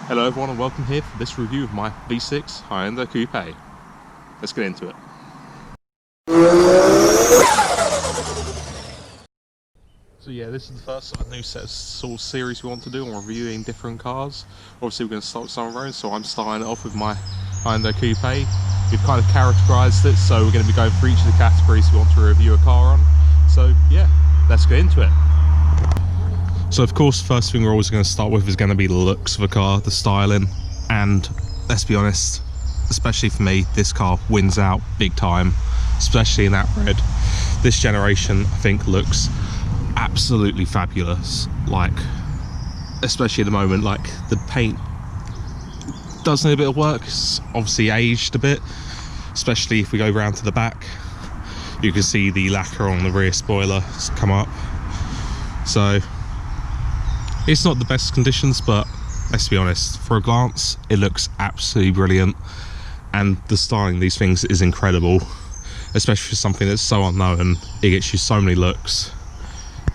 Hello everyone and welcome here for this review of my V6 Hyundai coupe. Let's get into it. So yeah, this is the first sort of new set of series we want to do on reviewing different cars. Obviously we're going to start with some of our own, so I'm starting it off with my Hyundai coupe. We've kind of categorised it, so we're going to be going for each of the categories we want to review a car on. So yeah, let's get into it. So of course, the first thing we're always going to start with is going to be the looks of a car, the styling, and let's be honest, especially for me, this car wins out big time, especially in that red. This generation, I think, looks absolutely fabulous. Like, especially at the moment, like the paint does need a bit of work. It's obviously aged a bit, especially if we go round to the back. You can see the lacquer on the rear spoiler has come up. So it's not the best conditions, but let's be honest, for a glance, it looks absolutely brilliant. And the styling of these things is incredible, especially for something that's so unknown. It gets you so many looks.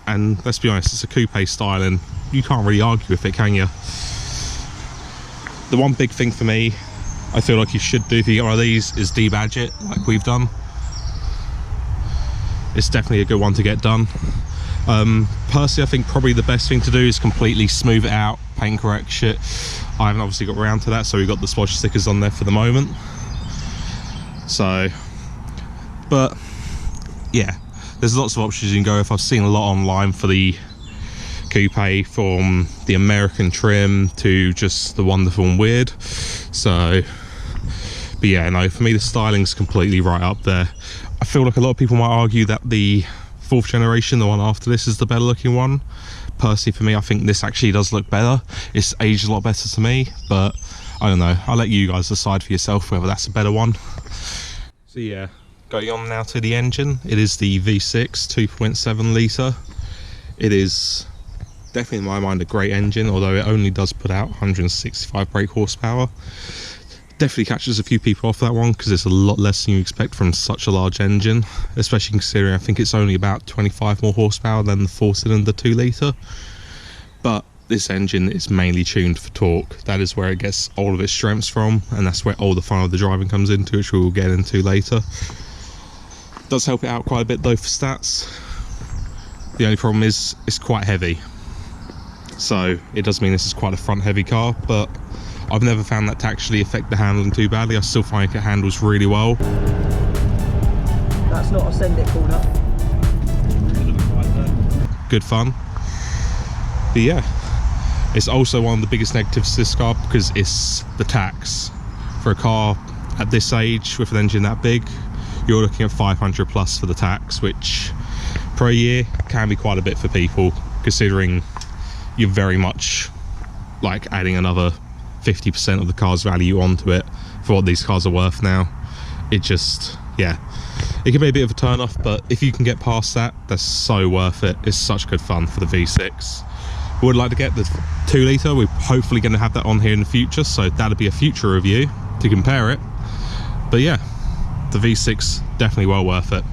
And let's be honest, it's a coupe styling. You can't really argue with it, can you? The one big thing for me, I feel like you should do if you get one of these, is debadge it, like we've done. It's definitely a good one to get done. Personally, I think probably the best thing to do is completely smooth it out, paint correct shit. I haven't obviously got around to that, so we've got the Splodge stickers on there for the moment. So, but yeah, there's lots of options you can go with. I've seen a lot online for the coupe, from the American trim to just the wonderful and weird. So, but yeah, no, for me the styling's completely right up there. I feel like a lot of people might argue that the fourth generation, the one after this, is the better looking one. Personally, for me, I think this actually does look better. It's aged a lot better to me, but I don't know, I'll let you guys decide for yourself whether that's a better one. So yeah, going on now to the engine. It is the V6 2.7 litre. It is definitely, in my mind, a great engine, although it only does put out 165 brake horsepower. Definitely catches a few people off that one, because it's a lot less than you expect from such a large engine, especially considering I think it's only about 25 more horsepower than the 4-cylinder 2 litre. But this engine is mainly tuned for torque. That is where it gets all of its strengths from, and that's where all the fun of the driving comes into, which we'll get into later. Does help it out quite a bit though for stats. The only problem is it's quite heavy, so it does mean this is quite a front heavy car, but I've never found that to actually affect the handling too badly. I still find it handles really well. That's not a send it corner. Good fun. But yeah, it's also one of the biggest negatives to this car, because it's the tax. For a car at this age with an engine that big, you're looking at 500 plus for the tax, which per year can be quite a bit for people, considering you're very much like adding another 50% of the car's value onto it for what these cars are worth now. It just, yeah, it can be a bit of a turn off, but if you can get past that, that's so worth it. It's such good fun for the V6. We would like to get the 2 litre. We're hopefully going to have that on here in the future, so that'll be a future review to compare it. But yeah, the V6 definitely well worth it.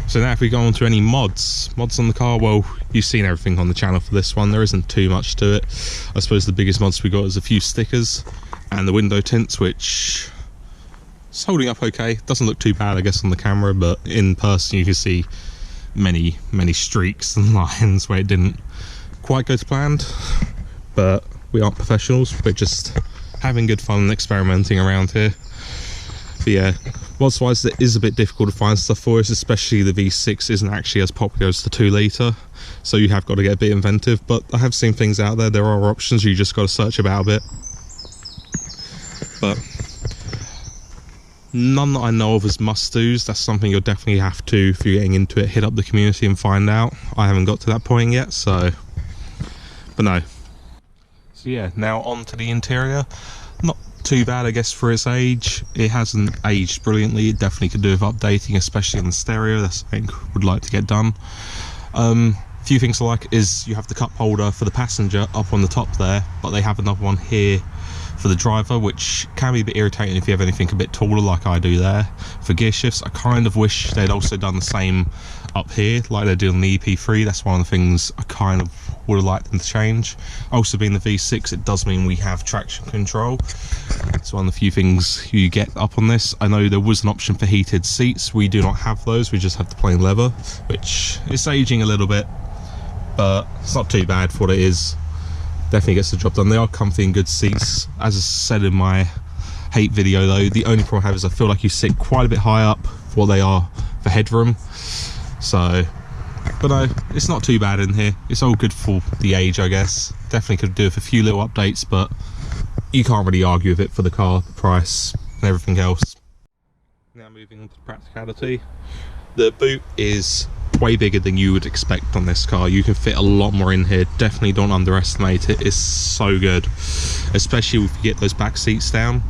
So now if we go on to any mods on the car, well, you've seen everything on the channel for this one. There isn't too much to it. I suppose the biggest mods we got is a few stickers and the window tints, which is holding up okay. Doesn't look too bad, I guess, on the camera, but in person you can see many streaks and lines where it didn't quite go to plan. But we aren't professionals, we're just having good fun and experimenting around here. But yeah, mods wise, it is a bit difficult to find stuff for us, especially the V6 isn't actually as popular as the 2 litre, so you have got to get a bit inventive. But I have seen things out there. There are options, you just got to search about a bit. But none that I know of as must-dos. That's something you'll definitely have to, if you're getting into it, hit up the community and find out. I haven't got to that point yet, so, but no. So yeah, now on to the interior. Not too bad, I guess, for its age. It hasn't aged brilliantly. It definitely could do with updating, especially on the stereo. That's something I would like to get done. Few things I like is you have the cup holder for the passenger up on the top there, but they have another one here for the driver, which can be a bit irritating if you have anything a bit taller like I do there. For gear shifts, I kind of wish they'd also done the same up here like they do on the EP3. That's one of the things I kind of would have liked them to change. Also being the V6, it does mean we have traction control. It's one of the few things you get up on this. I know there was an option for heated seats. We do not have those, we just have the plain leather, which is aging a little bit, but it's not too bad for what it is. Definitely gets the job done. They are comfy and good seats. As I said in my hate video though, the only problem I have is I feel like you sit quite a bit high up for what they are for headroom. So, but no, it's not too bad in here. It's all good for the age, I guess. Definitely could do with a few little updates, but you can't really argue with it for the car, the price, and everything else. Now moving on to Practicality. The boot is way bigger than you would expect on this car. You can fit a lot more in here. Definitely don't underestimate it. It's so good, especially if you get those back seats down.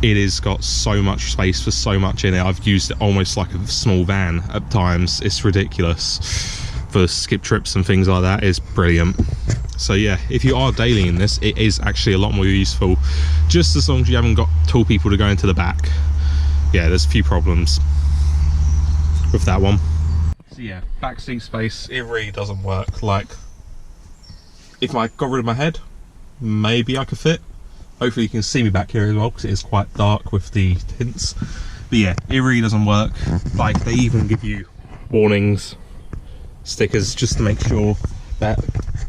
It has got so much space for so much in it. I've used it almost like a small van at times. It's ridiculous. For skip trips and things like that, it's brilliant. So yeah, if you are daily in this, it is actually a lot more useful, just as long as you haven't got tall people to go into the back. Yeah, there's a few problems with that one. So yeah, back seat space, it really doesn't work. Like, if I got rid of my head, maybe I could fit. Hopefully you can see me back here as well, because it is quite dark with the tints. But yeah, it really doesn't work. Like, they even give you warnings, stickers, just to make sure that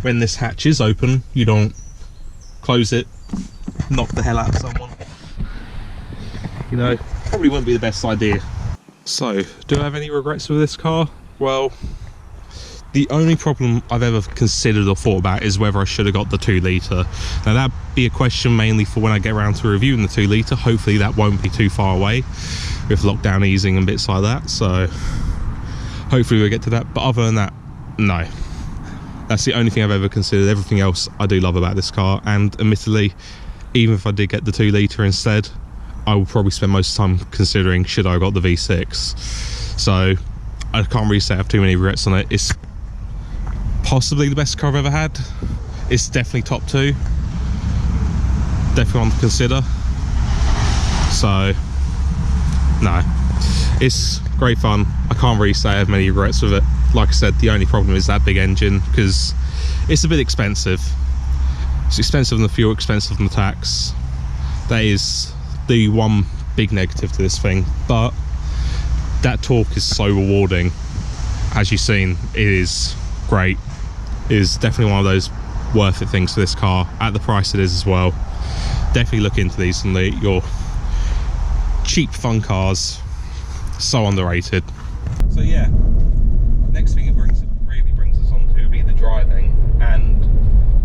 when this hatch is open, you don't close it, knock the hell out of someone. You know, probably wouldn't be the best idea. So, do I have any regrets with this car? Well, the only problem I've ever considered or thought about is whether I should have got the 2 litre. Now that'd be a question mainly for when I get around to reviewing the 2 litre. Hopefully that won't be too far away with lockdown easing and bits like that. So hopefully we'll get to that. But other than that, no. That's the only thing I've ever considered. Everything else I do love about this car. And admittedly, even if I did get the 2 litre instead, I will probably spend most of the time considering should I have got the V6. So I can't really say I have too many regrets on it. It's possibly the best car I've ever had. It's definitely top 2. Definitely one to consider. So no, it's great fun. I can't really say I have many regrets with it. Like I said, the only problem is that big engine, because it's a bit expensive. It's expensive on the fuel, expensive on the tax. That is the one big negative to this thing, but that torque is so rewarding. As you've seen, it is great. It is definitely one of those worth it things for this car at the price it is as well. Definitely look into these, and your cheap fun cars, so underrated. So yeah, next thing it really brings us on to be the driving, and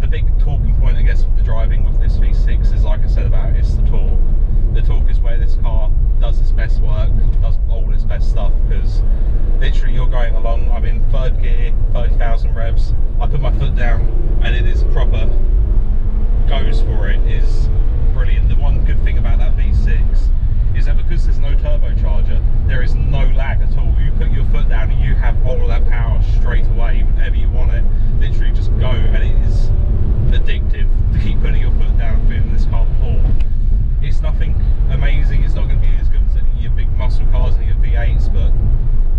the big talking point I guess with the driving with this V6 is, like I said about it, it's the torque. The torque is where this car does its best work, does all its best stuff, because literally you're going along, I'm in 3rd gear, 30,000 revs, I put my foot down and it is proper, goes for it, is brilliant. The one good thing about that V6 is that because there's no turbocharger, there is no lag at all. You put your foot down and you have all of that power straight away whenever you want it. Literally just go, and it is addictive to keep putting your foot down and feeling this car pull. It's nothing amazing, it's not going to be as good as any of your big muscle cars and your V8s, but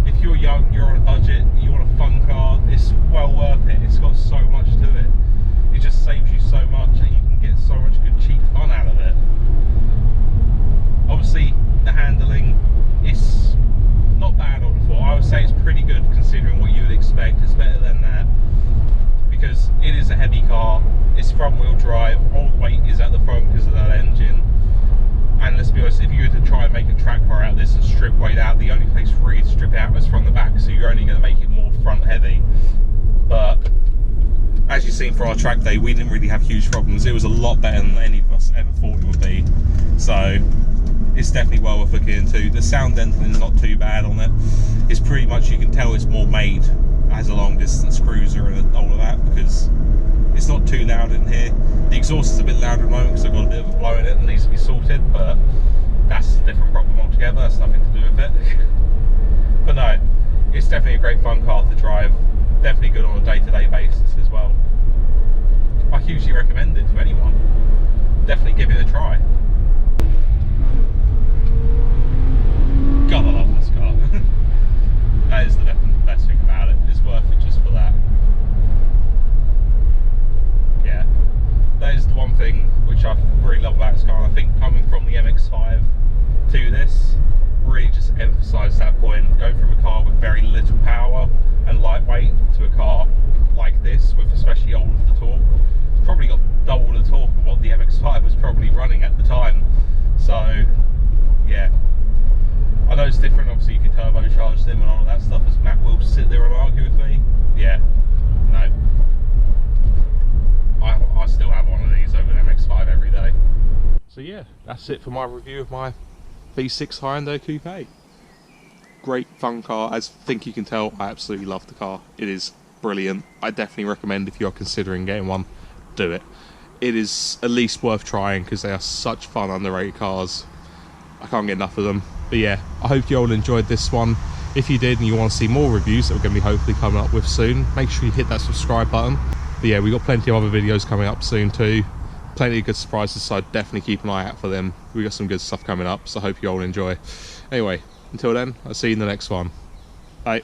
if you're young, you're on a budget, you want a fun car, it's well worth it. It's got so much to it. It just saves you so much, and you can get so much good cheap fun out of it. Obviously, the handling is not bad on the floor. I would say it's pretty good considering what you would expect. It's better than that, because it is a heavy car. It's front wheel drive, all the weight is at the front because of that engine. And let's be honest, if you were to try and make a track car out of this and strip weight out, the only place really to strip it out is from the back, so you're only going to make it more front heavy. But as you've seen for our track day, we didn't really have huge problems. It was a lot better than any of us ever thought it would be. So it's definitely well worth looking into. The sound denting is not too bad on it. It's pretty much, you can tell it's more made as a long distance cruiser and all of that, because it's not too loud in here. The exhaust is a bit louder at the moment because I've got a bit of a blow in it that needs to be sorted, but that's a different problem altogether. That's nothing to do with it. But no, it's definitely a great fun car to drive. Definitely good on a day-to-day basis as well. I hugely recommend it to anyone. Definitely give it a try. love about this car. I think coming from the MX-5 to this really just emphasised that point. Going from a car with very little power and lightweight to a car like this, with especially all of the torque. It's probably got double the torque of what the MX-5 was probably running at the time. So yeah, I know it's different. Obviously you can turbocharge them and all of that stuff, as Matt will sit there and argue with me. Yeah, no, I still have one of these over an MX-5 every day. So yeah, that's it for my review of my V6 Hyundai Coupe. Great fun car. As I think you can tell, I absolutely love the car. It is brilliant. I definitely recommend, if you're considering getting one, do it. It is at least worth trying because they are such fun, underrated cars. I can't get enough of them. But yeah, I hope you all enjoyed this one. If you did and you want to see more reviews that we're going to be hopefully coming up with soon, make sure you hit that subscribe button. But yeah, we've got plenty of other videos coming up soon too. Plenty of good surprises, so definitely keep an eye out for them. We've got some good stuff coming up, so I hope you all enjoy. Anyway, until then, I'll see you in the next one. Bye.